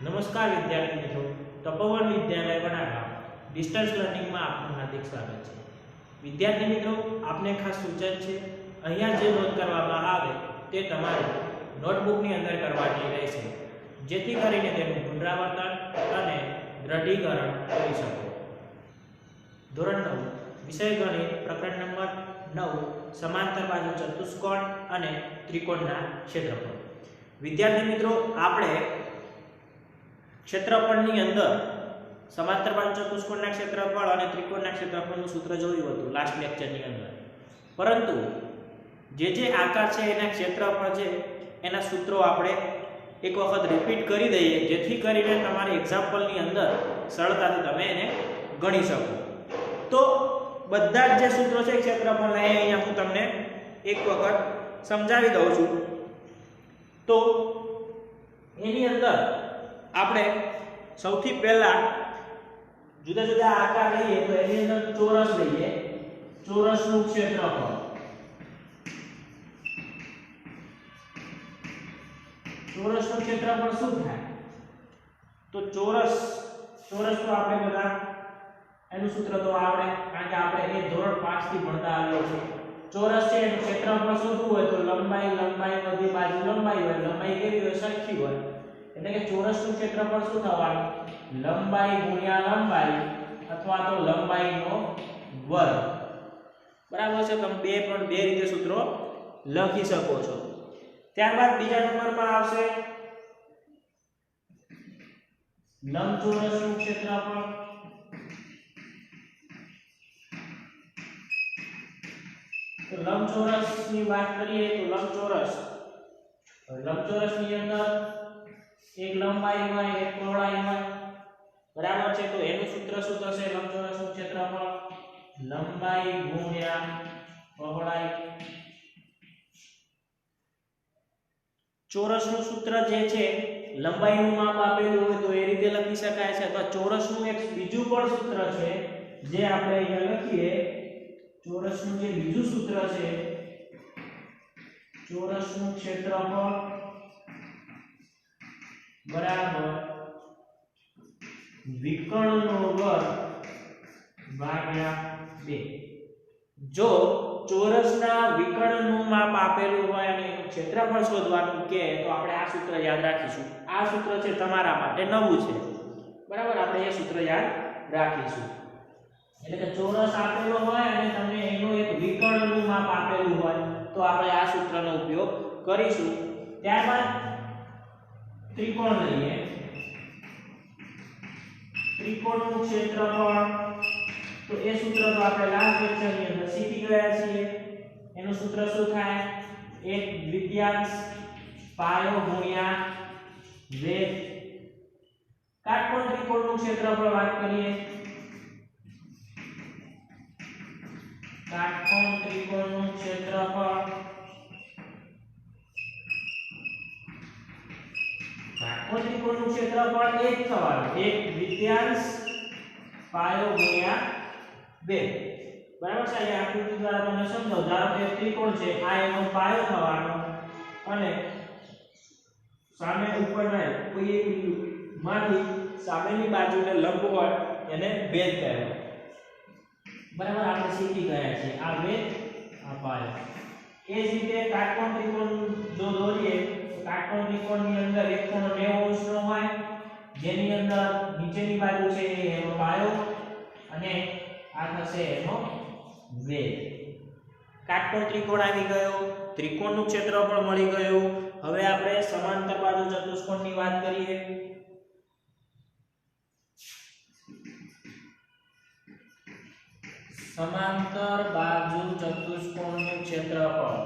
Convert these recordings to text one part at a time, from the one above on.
नमस्कार विद्यार्थी मित्रों, तपोवन विद्यालय बनागा डिस्टन्स लर्निंग में आपનું હાર્દિક સ્વાગત છે। વિદ્યાર્થી મિત્રો, આપને ખાસ સૂચન છે, અહીંયા જે નોંધ કરવામાં આવે તે તમારે નોટબુકની અંદર કરવાની રહેશે, જેથી કરીને તેનું પુનરાવર્તન અને દ્રઢીકરણ કરી શકો। ધોરણ 9 વિષય ગણિત પ્રકરણ નંબર 9 સમાંતર બાજુ ચતુષ્કોણ અને ત્રિકોણના ક્ષેત્રફળ। વિદ્યાર્થી મિત્રો, આપણે क्षेत्रफळની અંદર समांतर बाजू चतुष्कोणના क्षेत्रफळ અને ત્રિકોણના क्षेत्रफळનું સૂત્ર જોયું હતું લાસ્ટ લેક્ચરની અંદર, પરંતુ જે આકાર છે એના ક્ષેત્રફળ છે એના સૂત્રો આપણે એક વખત રિપીટ કરી દઈએ, જેથી કરીને તમારી એક્ઝામ્પલની અંદર સરળતાથી તમે એને ગણી શકો। તો બધા જ જે સૂત્રો છે ક્ષેત્રફળના એ અહીંયા હું તમને એક વખત સમજાવી દઉં છું। તો એની અંદર આપણે સૌથી પહેલા જુદા જુદા આકાર લઈએ તો એની અંદર ચોરસ લઈએ, ચોરસનું ક્ષેત્રફળ। ચોરસનું ક્ષેત્રફળ શું થાય? તો ચોરસ તો આપણે બધા એનું સૂત્ર તો આવડે, કારણ કે આપણે એ ધોરણ 5 થી ભણતા આવ્યો છે। ચોરસ છે એનું ક્ષેત્રફળ શોધવું હોય તો લંબાઈ બધી બાજુ લંબાઈ હોય, લંબાઈ કેવી હોય? સરખી હોય, એટલે કે ચોરસનું ક્ષેત્રફળ શું થવાનું? લંબાઈ ગુણ્યા લંબાઈ અથવા તો લંબાઈનો વર્ગ, બરાબર છે। તમે બે રીતે સૂત્રો લખી શકો છો। ત્યારબાદ બીજા નંબરમાં આવશે લંબચોરસનું ક્ષેત્રફળ। તો લંબચોરસની વાત કરીએ તો લંબચોરસની અંદર એક લંબાઈ હોય, એક પહોળાઈ હોય, બરાબર છે। તો એનું સૂત્ર શું થશે? લંબચોરસનું ક્ષેત્રફળ લંબાઈ ગુણ્યા પહોળાઈ। ચોરસનું સૂત્ર જે છે લંબાઈનું માપ આપેલું હોય તો એ રીતે લખી શકાય છે, અથવા ચોરસનું એક બીજું પણ સૂત્ર છે જે આપણે અહીંયા લખીએ। ચોરસનું જે બીજું સૂત્ર છે, ચોરસનું ક્ષેત્રફળ બરાબર વિકર્ણનો વર્ગ ભાગ્યા 2। જો ચોરસના વિકર્ણનું માપ આપેલું હોય અને એનું ક્ષેત્રફળ શોધવાનું કે તો આપણે આ સૂત્ર યાદ રાખીશું। આ સૂત્ર છે તમારા માટે નવું છે, બરાબર, આપણે એ સૂત્ર યાદ રાખીશું। એટલે કે ચોરસ આપેલો હોય અને તમને એનું એક વિકર્ણનું માપ આપેલું હોય તો આપણે આ સૂત્રનો ઉપયોગ કરીશું। ત્યારબાદ ત્રિકોણ લઈએ, ત્રિકોણનું ક્ષેત્રફળ, તો એ સૂત્ર તો આપણે લાસ્ટ લેક્ચરની અંદર શીખી ગયા છીએ। એનું સૂત્ર શું થાય? 1/2 પાયો ગુણ્યા વેગ। કાટકોણ ત્રિકોણનું ક્ષેત્રફળ વાત કરીએ, કાટકોણ ત્રિકોણનું ક્ષેત્રફળ ત્રિકોણનું ક્ષેત્રફળ એ જ થવાનું 1/2 પાયો ગુણ્યા 2, બરાબર છે। અહીંયા આકૃતિ દ્વારા તમને સમજાવું। ધારો કે ત્રિકોણ છે, આ એનો પાયો થવાનો અને સામે ઉપરના કોઈ એક બિંદુમાંથી સામેની બાજુને લંબ હોય એને ભેદ કહેવાય, બરાબર, આપણે શીખી ગયા છીએ આ ભેદ, આ પાયો। એ જ રીતે કાટકોણ ત્રિકોણ જો દોરીએ, કાટકોણ ત્રિકોણની અંદર એક ખૂણો 90 અંશનો હોય, જેની અંદર નીચેની બાજુ છે એનો પાયો અને આ થશે એનો વેગ। કાટકોણ ત્રિકોણ આવી ગયો, ત્રિકોણનું ક્ષેત્રફળ મળી ગયું। હવે આપણે સમાંતર બાજુ ચતુષ્કોણની વાત કરીએ। સમાંતર બાજુ ચતુષ્કોણનું ક્ષેત્રફળ,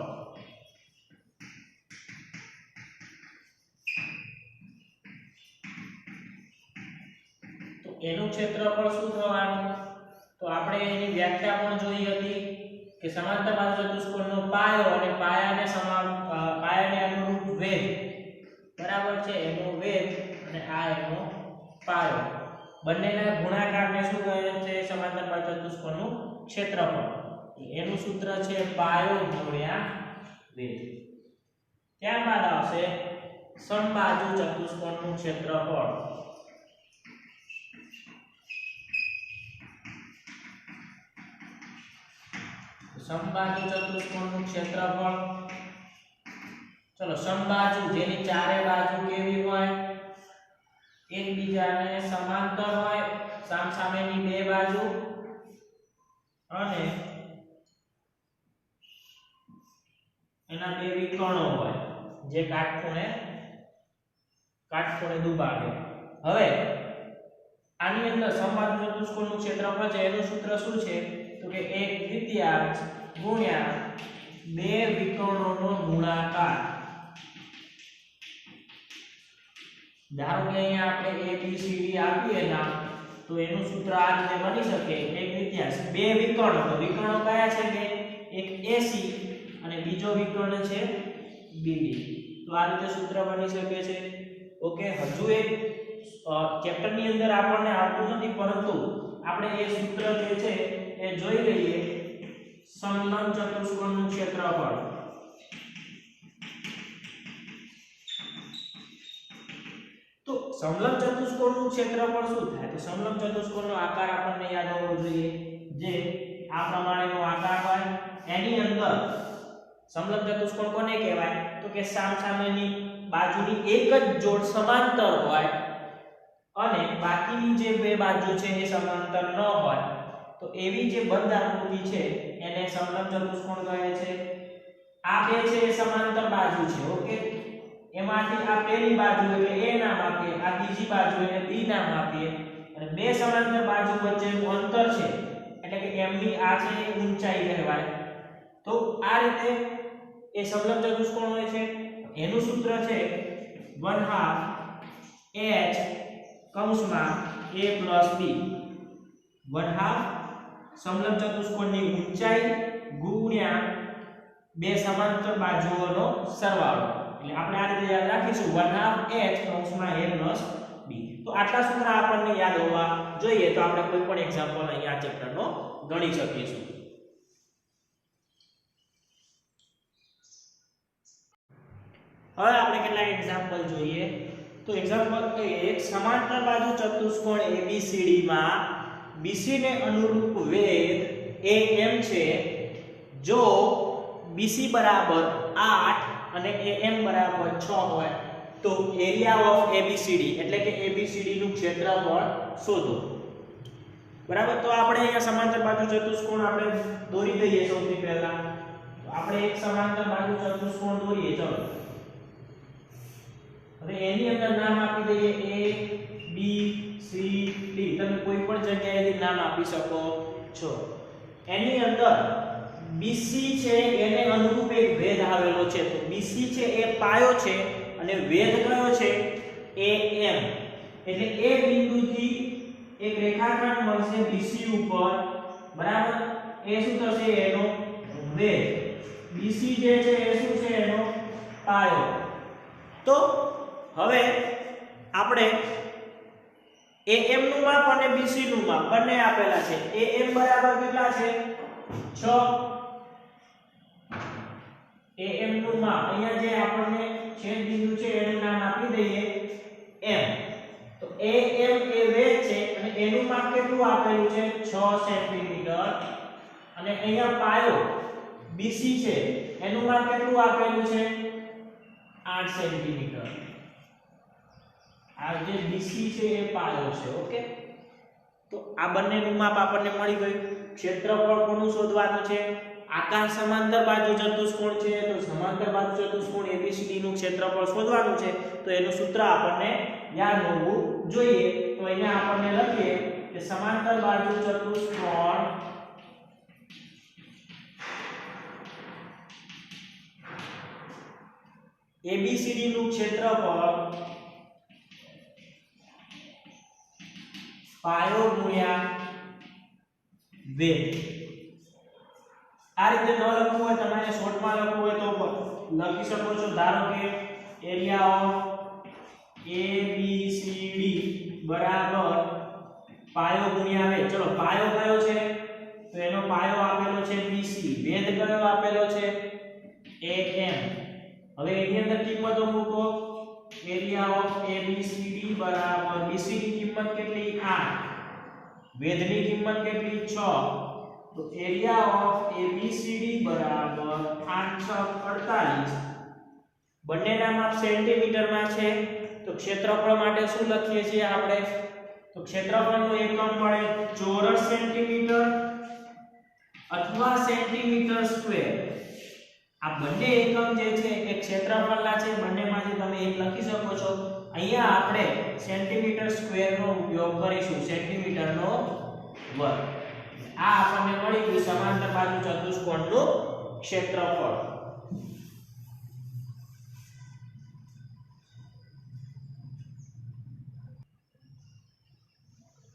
તો એનું ક્ષેત્રફળ શું થવાનું? તો આપણે એની વ્યાખ્યા પણ જોઈ હતી કે સમાંતર બાજુ ચતુષ્કોણનો પાયો અને પાયાને અનુરૂપ વેગ, બરાબર છે, એનો વેગ અને આ એનો પાયો, બંનેના ગુણાકારને શું કહે છે? સમાંતર બાજુ ચતુષ્કોણનું ક્ષેત્રફળ। એનું સૂત્ર છે પાયો ગુણ્યા વેગ। ત્યારબાદ આવશે સમબાજુ ચતુષ્કોણનું ક્ષેત્રફળ સમબાજુ ચતુષ્કોણનું ક્ષેત્રફળ ચલો સમબાજુ જેની ચારે બાજુ કેવી હોય એકબીજાને સમાંતર હોય સામસામેની બે બાજુ અને એના બે વિકર્ણો હોય જે કાટખૂણે દુભાગે હવે આની અંદર સમબાજુ ચતુષ્કોણનું ક્ષેત્રફળ છે એનું સૂત્ર શું છે તો કે એક દ્વિતીયાંશ ગુણ્યા બે વિકર્ણોનો ગુણાકાર ધારો કે અહીંયા આપણે a b c d આપીએ નામ તો એનું સૂત્ર આ રીતે બની શકે એક દ્વિતીયાંશ બે વિકર્ણો તો વિકર્ણો કયા છે બે એક AC અને બીજો વિકર્ણ છે BD તો આ રીતે સૂત્ર બની શકે છે ઓકે હજુ એક ચેપ્ટર ની અંદર આપણને આવતું નથી પરંતુ આપણે એ સૂત્ર જે છે એ જોઈ લઈએ સમલંબ ચતુષ્કોણનું ક્ષેત્રફળ તો સમલંબ ચતુષ્કોણનું ક્ષેત્રફળ શું થાય તો સમલંબ ચતુષ્કોણનો આકાર આપણને યાદ હોવો જોઈએ જે આ પ્રમાણેનો આકાર હોય એની અંદર સમલંબ ચતુષ્કોણ કોને કહેવાય તો કે સામસામેની બાજુની એક જ જોડ સમાંતર હોય અને બાકીની જે બે બાજુ છે એ સમાંતર ન હોય તો એવી જે બંધ આકૃતિ છે એને સમલંબ ચતુષ્કોણ કહે છે આ બે છે એ સમાંતર બાજુ છે ઓકે એમાંથી આ પહેલી બાજુ એટલે A નામ આપીએ આ બીજી બાજુ એને B નામ આપીએ અને બે સમાંતર બાજુ વચ્ચેનું અંતર છે એટલે કે m ની આ છે એ ઊંચાઈ કહેવાય તો આ રીતે એ સમલંબ ચતુષ્કોણ હોય છે એનું સૂત્ર છે 1/2 h કૌંસમાં a plus b 1/2 સમલંબ ચતુષ્કોણની ઊંચાઈ ગુણ્યા બે સમાંતર બાજુઓનો સરવાળો એટલે આપણે આ રીતે યાદ રાખીશું 1/2 h કૌંસમાં a plus b તો આટલા સૂત્ર આપણને યાદ હોવા જોઈએ તો આપણે કોઈ પણ એક્ઝામ્પલ અહીંયા આ ચેપ્ટરનો ગણી શકીશું હવે આપણે કેટલાક એક્ઝામ્પલ જોઈએ તો એક્ઝામ્પલ એક સમાંતર બાજુ ચતુષ્કોણ ABCD માં BC ને અનુરૂપ વેધ AM છે જો BC બરાબર 8 અને AM બરાબર 6 હોય તો એરિયા ઓફ ABCD એટલે કે ABCD નું ક્ષેત્રફળ શોધો બરાબર તો આપણે અહીંયા સમાંતર બાજુ ચતુષ્કોણ આપણે દોરી દઈએ સૌથી પહેલા તો આપણે એક સમાંતર બાજુ ચતુષ્કોણ દોરીએ ચલો હવે એની અંદર નામ આપી દઈએ A B C D તમે કોઈ પણ જગ્યાએથી નામ આપી શકો છો એની અંદર BC છે એને અનુરૂપ એક વેધ આવેલો છે તો BC છે એ પાયો છે અને વેધ કયો છે AM એટલે એ બિંદુથી એક રેખાખંડ મળશે BC ઉપર બરાબર એ શું થશે એનો વેધ BC જે છે એ શું છે એનો પાયો તો હવે આપણે AM નું માપ અને BC નું માપ બંને આપેલા છે AM બરાબર કેટલા છે 6 AM નું માપ અહીંયા જે આપણને છેદ બિંદુ છે એનું નામ આપી દઈએ M તો AM એ વેધ છે અને એનું માપ કેટલું આપેલું છે 6 સેન્ટીમીટર અને અહીંયા પાયો BC છે એનું માપ કેટલું આપેલું છે 8 સેન્ટીમીટર આ જે BC છે એ પાયો છે ઓકે તો આ બંનેનું માપ આપણને મળી ગયું ક્ષેત્રફળ કોનું શોધવાનું છે આકાર સમાંતર બાજુ ચતુષ્કોણ છે તો સમાંતર બાજુ ચતુષ્કોણ ABCD નું ક્ષેત્રફળ શોધવાનું છે તો એનું સૂત્ર આપણને યાદ હોવું જોઈએ તો અહીંયા આપણને લખીએ કે સમાંતર બાજુ ચતુષ્કોણ ABCD નું ક્ષેત્રફળ પાયો ગુણ્યા વેધ આ રીતે ન લખવું હોય તમારે શોર્ટમાં લખવું હોય તો લખી શકો છો ધારો કે એરિયા ઓફ ABCD બરાબર પાયો ગુણ્યા વેધ ચલો પાયો કયો છે તો એનો પાયો આપેલો છે BC વેધ કયો આપેલો છે AM હવે એની અંદર કિંમતો મૂકો એરિયા ઓફ ABCD બરાબર BC ની કિંમત કેટલી 8, વેધની કિંમત કેટલી 6, તો એરિયા ઓફ ABCD બરાબર 8 6 48, બંનેના માપ સેન્ટીમીટરમાં છે, તો ક્ષેત્રફળ માટે શું લખીએ છીએ આપણે, તો ક્ષેત્રફળનો એકમ મળે ચોરસ સેન્ટીમીટર અથવા સેન્ટીમીટર સ્ક્વેર. આ બંને એકમ જે છે એ ક્ષેત્રફળના છે, બંનેમાંથી તમે એક લખી શકો છો. અહીંયા આપણે સેન્ટીમીટર સ્ક્વેરનો ઉપયોગ કરીશું, સેન્ટીમીટરનો વર્ગ. આ આપણને મળી ગયું સમાંતર બાજુ ચતુષ્કોણનું ક્ષેત્રફળ.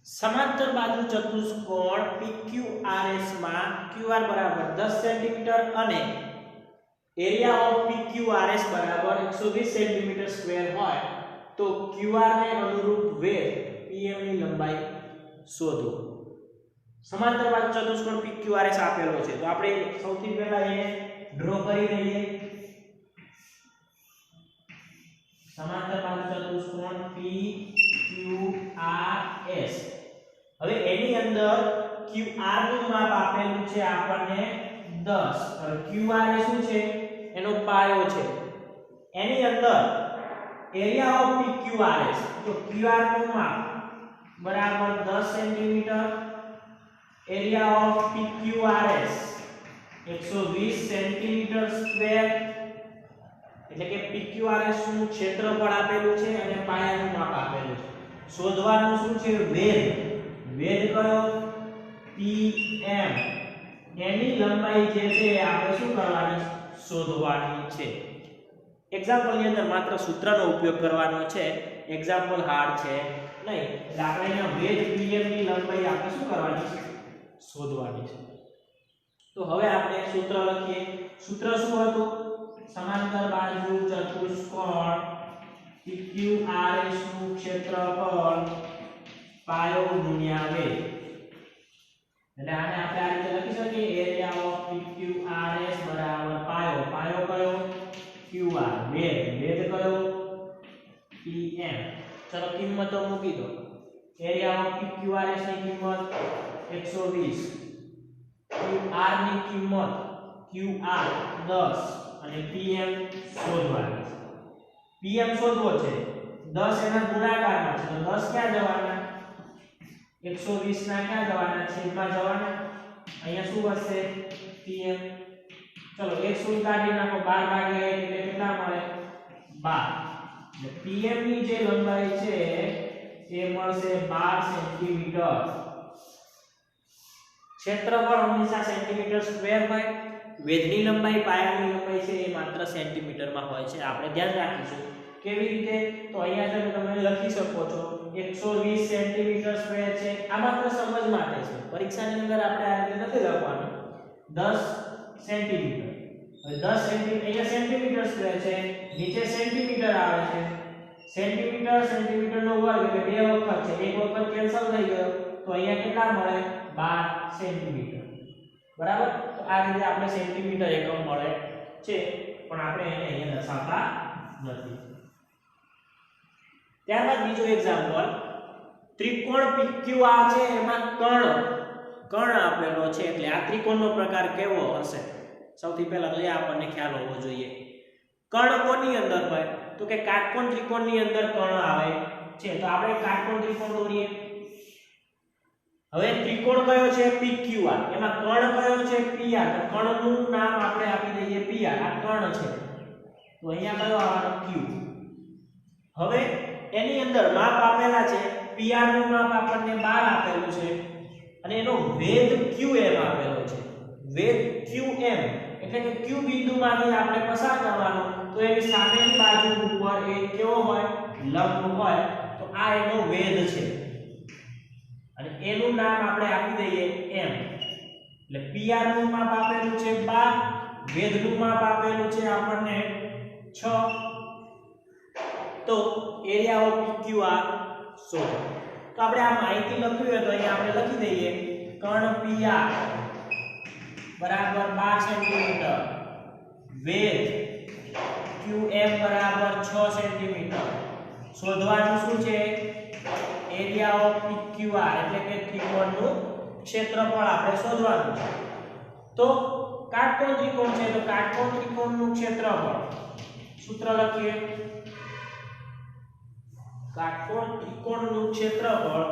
સમાંતર બાજુ ચતુષ્કોણ PQRS માં QR બરાબર 10 સેન્ટીમીટર અને એરિયા ઓફ PQRS બરાબર 120 સેન્ટીમીટર સ્ક્વેર હોય તો QR ને અનુરૂપ વેધ PM ની લંબાઈ શોધો. સમાંતર બાજુ ચતુષ્કોણ PQRS આપેલો છે, તો આપણે સૌથી પહેલા એને ડ્રો કરી લઈએ. સમાંતર બાજુ ચતુષ્કોણ PQRS. હવે એની અંદર QR નું માપ આપેલું છે આપણને 10. હવે QR એ શું છે, એનો પાયો છે. એની અંદર એરિયા ઓફ PQRS, તો QR નું માપ બરાબર 10 centimetre, area of PQRS 120 centimetre square, એટલે કે PQRS નું ક્ષેત્રફળ આપેલું છે અને પાયાનું માપ આપેલું છે. શોધવાનું શું છે, વેધ. વેધ કયો, PM. એની લંબાઈ જે છે આપણે શું કરવાની, શોધવાની છે. એક્ઝામ્પલ ની અંદર માત્ર સૂત્રનો ઉપયોગ કરવાનો છે, એક્ઝામ્પલ હાર્ડ છે નહીં. એટલે આપણે અહીંયા વેધ PM ની લંબાઈ આપણે શું કરવાની છે, શોધવાની છે. તો હવે આપણે સૂત્ર લખીએ. સૂત્ર શું હતું, સમાંતર બાજુ ચતુષ્કોણ PQRS નું ક્ષેત્રફળ પાયો ગુણ્યા વેધ. એટલે આને આપણે આ રીતે લખી શકીએ, એરિયા ઓફ PQRS બરાબર પાયો. પાયો કયો, QR. વેધ. વેધ કયો, PM. ચલો કિંમતો મૂકી દો. એરિયા ઓફ PQRS ની કિંમત 120, QR ની કિંમત QR 10 અને PM શોધવાની છે. PM શોધવો છે, 10 એના ગુણાકારમાં છે, તો 10 ક્યાં જવાના, 120 ના ક્યાં જવાના, છેદમાં જવાના. અહીંયા શું વધશે, PM. ચલો 1 કાઢી નાખો, 12 ભાગ્યા 1 એટલે કેટલા મળે, 12. એટલે PM ની જે લંબાઈ છે એ મળશે 12 સેન્ટીમીટર. ક્ષેત્રફળ હંમેશા સેન્ટીમીટર સ્ક્વેર હોય, વેધની લંબાઈ પાયાની લંબાઈ છે એ માત્ર સેન્ટીમીટરમાં હોય છે. આપણે ધ્યાન રાખીશું. કેવી રીતે, તો અહીંયા તમે લખી શકો છો 120 સેન્ટીમીટર સ્ક્વેર છે. આ માત્ર સમજ માટે છે, પરીક્ષાની અંદર આપણે આ રીતે નથી લખવાનું. 10 સેન્ટીમીટર. હવે 10 સેન્ટીમીટર, અહીંયા સેન્ટીમીટર સ્ક્વેર છે, નીચે સેન્ટીમીટર આવે છે. સેન્ટીમીટર સેન્ટીમીટરનો વર્ગ એટલે બે વખત છે, એક વખત કેન્સલ થઈ ગયો, તો અહીંયા કેટલા મળે, 12 સેન્ટીમીટર. બરાબર. તો આ રીતે આપણે સેન્ટીમીટર એકમ મળે છે, પણ આપણે એને અહીંયા દર્શાવતા નથી. ત્યારબાદ બીજો એક્ઝામ્પલ, ત્રિકોણ PQR છે, એમાં કર્ણ આપેલો છે. એટલે આ ત્રિકોણનો પ્રકાર કેવો હશે, સૌથી પહેલા તો એ આપણને ખ્યાલ હોવો જોઈએ. કર્ણ કોની અંદર હોય, તો કે કાટકોણ ત્રિકોણની અંદર કર્ણ આવે છે. તો આપણે કાટકોણ ત્રિકોણ દોરીએ. હવે ત્રિકોણ કયો છે, PQR, એમાં કર્ણ કયો છે, PR. તો કર્ણનું નામ આપણે આપી દઈએ PR. આ કર્ણ છે, તો અહીંયા કયો આવવાનો, Q. હવે એની અંદર માપ આપેલા છે, PR નું માપ આપણને 12 આપેલું છે અને એનો વેધ QM આપેલો છે. વેધ QM એટલે કે Q બિંદુમાંથી આપણે પસાર કરવાનો, તો એની સામેની બાજુ ઉપર એ કેવો હોય, લંબ હોય. તો આ એનો વેધ છે અને એનું નામ આપણે આપી દઈએ M. એટલે PR નું માપ આપેલું છે 12, વેધ નું માપ આપેલું છે આપણને 6. તો એરિયા ઓફ PQR શોધો. તો આપણે આ માહિતી લખવી હોય તો અહીંયા આપણે લખી દઈએ, કર્ણ PR બરાબર 12 સેન્ટીમીટર, વેધ QM બરાબર 6 સેન્ટીમીટર. શોધવાનું શું છે એરિયા ઓફ PQR એટલે કે ત્રિકોણનું ક્ષેત્રફળ આપણે શોધવાનું છે તો કાટકોણ ત્રિકોણ છે તો કાટકોણ ત્રિકોણનું ક્ષેત્રફળ સૂત્ર લખીએ કાટકોણ ત્રિકોણનું ક્ષેત્રફળ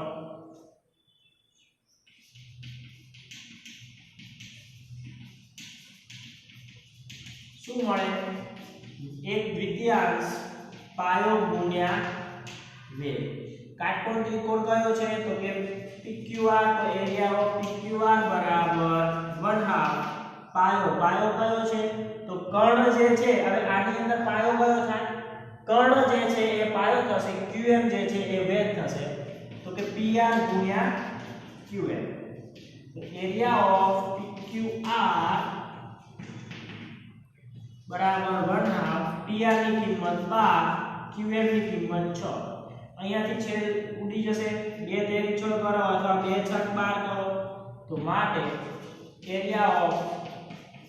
શું મળે 1/2 પાયો ગુણ્યા વેગ કાટકોણ ત્રિકોણ કયો છે તો કે PQR તો એરિયા ઓફ PQR બરાબર 1/2 પાયો કયો છે તો કર્ણ જે છે હવે આની અંદર પાયો કયો થાય કર્ણ જે છે એ પાયો થશે QM જે છે એ વેગ થશે તો કે PR ગુણ્યા QM તો એરિયા ઓફ PQR બરાબર 1/2 PR ની કિંમત 12 QM ની કિંમત 6 અહીંયાથી છેદ ઉડી જશે 2 તેરી 6 કરો અથવા 2 છક 12 કરો તો માટે એરિયા ઓફ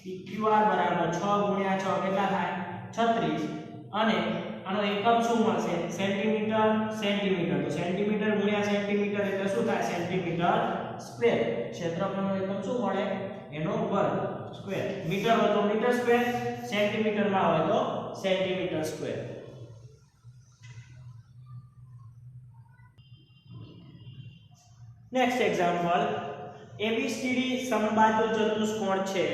PQR બરાબર 6 ગુણ્યા 6 કેટલા થાય 36 અને આનો એકમ શું મળશે સેન્ટીમીટર તો સેન્ટીમીટર ગુણ્યા સેન્ટીમીટર એટલે શું થાય સેન્ટીમીટર સ્ક્વેર ક્ષેત્રફળનો એકમ શું મળે એનો વર્ગ સ્ક્વેર મીટર હોય તો મીટર સ્ક્વેર સેન્ટીમીટર માં હોય તો centimetre square next example ABCD સમબાજુ ચતુષ્કોણ છે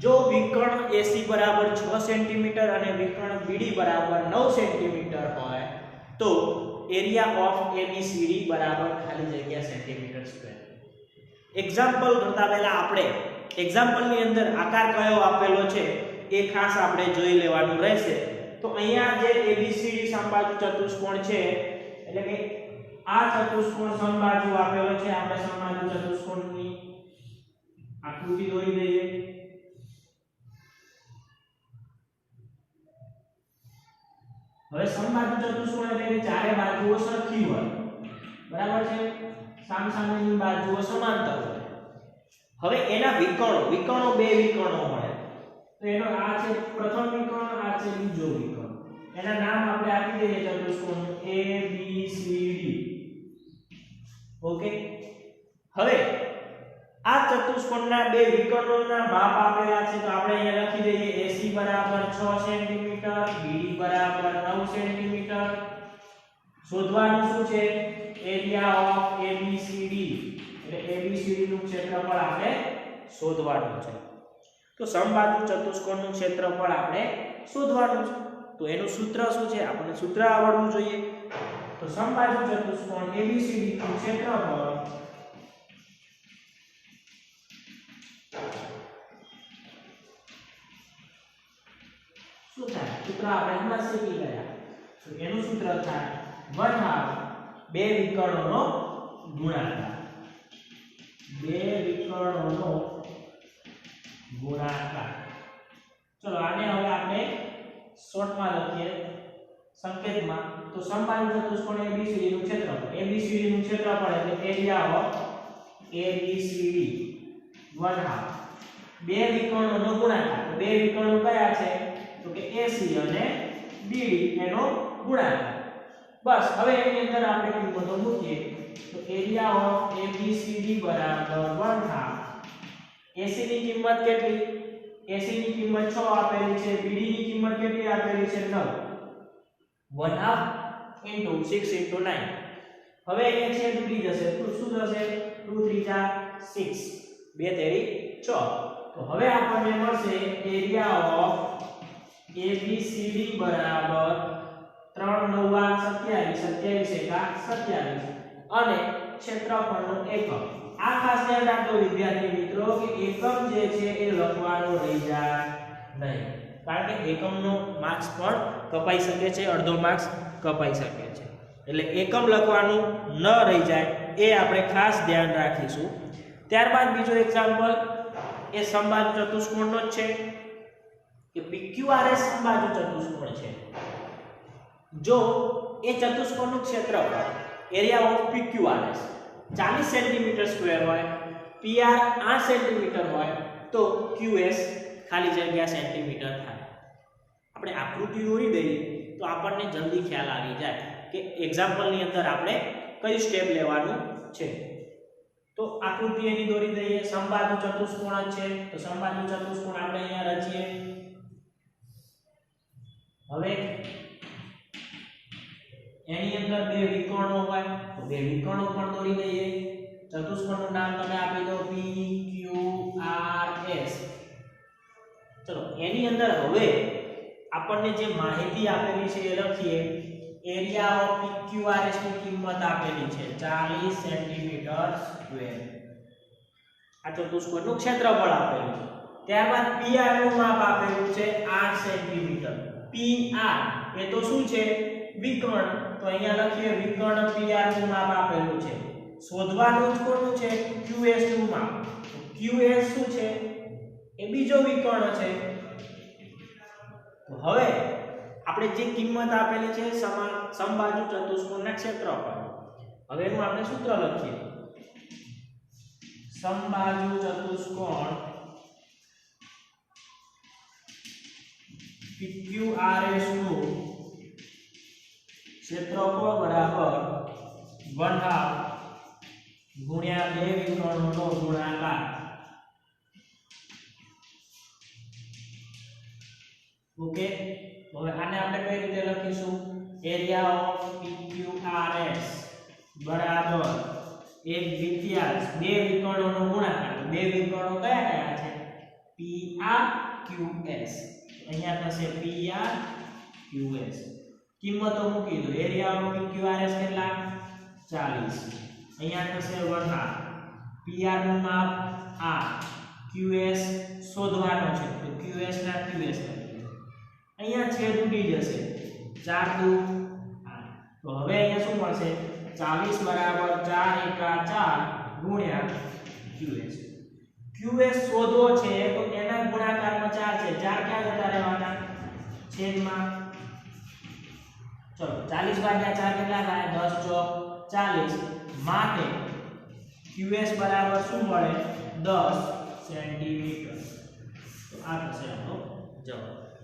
જો વિકર્ણ AC બરાબર 6 સેન્ટીમીટર અને વિકર્ણ BD બરાબર 9 સેન્ટીમીટર હોય તો એરિયા ઓફ ABCD બરાબર ખાલી જગ્યા સેન્ટીમીટર સ્ક્વેર એક્ઝામ્પલ કરતા પહેલા આપણે એક્ઝામ્પલની અંદર આકાર કયો આપેલો છે એ ખાસ આપણે જોઈ લેવાનું રહેશે તો અહીંયા જે ABCD સમબાજુ ચતુષ્કોણ છે એટલે કે આ ચતુષ્કોણ સમબાજુ આપેલો છે આપણે સમબાજુ ચતુષ્કોણની આકૃતિ દોરી દઈએ હવે સમબાજુ ચતુષ્કોણ એટલે કે ચારે બાજુઓ સરખી હોય બરાબર છે સામસામેની બાજુઓ સમાંતર હોય હવે એના વિકર્ણો બે વિકર્ણો મળે તો એનો આ છે પ્રથમ વિકર્ણ આ છે બીજો વિકર્ણ એના નામ આપણે આપી દઈએ ચતુષ્કોણ ABCD ઓકે હવે આ ચતુષ્કોણના બે વિકર્ણોના માપ આપેલા છે તો આપણે અહીંયા લખી દઈએ AC બરાબર 6 સેન્ટીમીટર BD બરાબર 9 સેન્ટીમીટર શોધવાનું શું છે એરિયા ઓફ ABCD એટલે ABCD નું ક્ષેત્રફળ આપણે શોધવાનું છે તો સમબાજુ ચતુષ્કોણનું ક્ષેત્રફળ આપણે શોધવાનું છે તો એનું સૂત્ર શું છે આપણને સૂત્ર આવડવું જોઈએ તો સમબાજુ ચતુષ્કોણ ABCD નું ક્ષેત્રફળ શું થાય સૂત્ર આપણે હમણાં શીખી ગયા તો એનું સૂત્ર થાય 1/2 બે વિકર્ણોનો ગુણાકાર ચલો આને હવે આપણે શોર્ટમાં લખીએ સંકેતમાં તો સમબાજુ ચતુષ્કોણ ABCD નું ક્ષેત્રફળ એટલે એરિયા ઓફ ABCD 1/2 બે વિકર્ણોનો ગુણાકાર બે વિકર્ણો કયા છે તો કે AC અને BD એનો ગુણાકાર બસ હવે એની અંદર આપણે કિંમતો મૂકીએ તો એરિયા ઓફ ABCD બરાબર 1/2 AC ની કિંમત કેટલી AC ની કિંમત 6 આપેલી છે BD ની કિંમત કેટલી આપેલી છે 9 1/2 * 6 * 9 હવે અહીંયા છેદ ઉડી જશે તો શું થશે 2 3 6 2 તેરી 6 તો હવે આપણને મળશે એરિયા ઓફ ABCD બરાબર 3 9 27 અને ક્ષેત્રફળનો એકમ આ ખાસ ધ્યાન રાખો વિદ્યાર્થી મિત્રો કે એકમ જે છે એ લખવાનો રહી જાય નહીં કારણ કે એકમનો માર્ક્સ પણ કપાઈ શકે છે અડધો માર્ક્સ કપાઈ શકે છે એટલે એકમ લખવાનું ન રહી જાય એ આપણે ખાસ ધ્યાન રાખીશું ત્યારબાદ બીજો એક્ઝામ્પલ એ સમબાજુ ચતુષ્કોણનો જ છે કે PQRS સમબાજુ ચતુષ્કોણ છે જો એ ચતુષ્કોણનું ક્ષેત્રફળ area of PQRS 40 centimetre square હોય PR 8 સેન્ટીમીટર હોય તો QS ખાલી જગ્યા સેન્ટીમીટર થાય આપણે આકૃતિ દોરી દઈએ તો આપણને જલ્દી ખ્યાલ આવી જાય કે એક્ઝામ્પલની અંદર આપણે કયું સ્ટેપ લેવાનું છે. તો આકૃતિ એની દોરી દઈએ. સમબાજુ ચતુષ્કોણ છે તો સમબાજુ ચતુષ્કોણ આપણે અહીંયા રચીએ. હવે એની અંદર બે વિકર્ણો હોય તો બે વિકર્ણો પણ દોરી દઈએ. ચતુષ્કોણનું નામ તમે આપી દો PQRS. ચલો એની અંદર હવે આપણને જે માહિતી આપેલી છે એ લખીએ. એરિયા ઓફ PQRS ની કિંમત આપેલી છે 40 સેન્ટીમીટર સ્ક્વેર. આ ચતુષ્કોણનું ક્ષેત્રફળ આપેલું છે. ત્યારબાદ PR નું માપ આપેલું છે 8 સેન્ટીમીટર. PR એ તો શું છે? વિકર્ણ. તો અહીંયા લખીએ વિકર્ણ PR નું માપ આપેલું છે. શોધવાનું જ કોનું છે? QS નું માપ. તો QS શું છે? એ બીજો વિકર્ણ છે. તો હવે આપણે જે કિંમત આપેલી છે સમબાજુ ચતુષ્કોણના ક્ષેત્રફળ. હવે એનું આપણે સૂત્ર લખીએ. સમબાજુ ચતુષ્કોણ PQRS નું ક્ષેત્રફળ બરાબર 1/2 ગુણ્યા બે વિકર્ણોનો ગુણાકાર. ઓકે, હવે આને આપણે કઈ રીતે લખીશું? એરિયા ઓફ PQRS બરાબર એક દ્વિતીયાંશ બે વિકર્ણોનો ગુણાકાર. બે વિકર્ણો કયા કયા છે? PR QS. અહીંયા થશે PR QS. કિંમતો મૂકી દો. એરિયા ઓફ PQRS કેટલા? 40. અહીંયા થશે 1/2. PR નું માપ 8. QS શોધવાનો છે તો QS ના QS અહીંયા છેદ ઉડી જશે. 4 દુ 8. તો હવે અહીંયા શું મળશે? 40 બરાબર 4 એકા 4 ગુણ્યા QS. QS શોધવો છે તો એના ગુણાકારમાં 4 છે. 4 ક્યાં જતા રહેવાના? છેદમાં. ચલો 40 ભાગ્યા 4 કેટલા થાય? 10 ચોક 40. માટે QS બરાબર શું મળે? 10 સેન્ટીમીટર. તો આ થશે આપણો જવાબ.